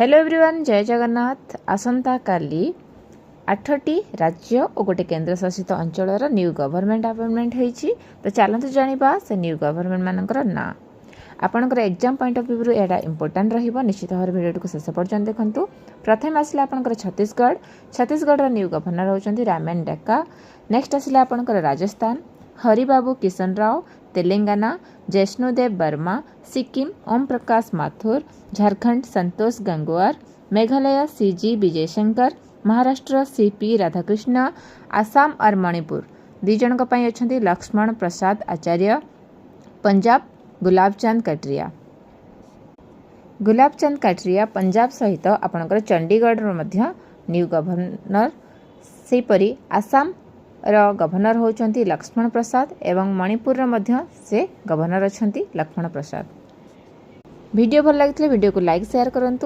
Hello everyone, जय जगन्नाथ। आसंता काली 8टी राज्य और गोटे केन्द्र शासित अंचल न्यू गवर्नमेंट अपॉइंटमेंट होती। तो चलते जाना से न्यू गवर्नमेंट मानकर ना आपंकर एग्जाम पॉइंट ऑफ व्यू यहाँ इंपोर्टाट निश्चित भाव भिडियो को शेष पर्यटन देखूँ। प्रथम आसिले आपंकर छत्तीसगढ़ न्यू गवर्नर होती रामेन डेका। नेक्स्ट आसिले आपंकर राजस्थान हरिबाबू किशन राव, तेलंगाना जैष्णुदेव वर्मा, सिक्किम ओम प्रकाश माथुर, झारखंड संतोष गंगवार, मेघालय सीजी विजयशंकर, महाराष्ट्र सीपी राधाकृष्ण, आसाम और मणिपुर दुईजन अच्छा लक्ष्मण प्रसाद आचार्य, पंजाब गुलाबचंद कटरिया पंजाब सहित आपणकर चंडीगढ़ न्यू गवर्नर। सेहीपरि आसाम गवर्नर होचंती लक्ष्मण प्रसाद एवं मणिपुर से गवर्नर अच्छा लक्ष्मण प्रसाद। वीडियो भल लगी वीडियो को लाइक शेयर करूँ।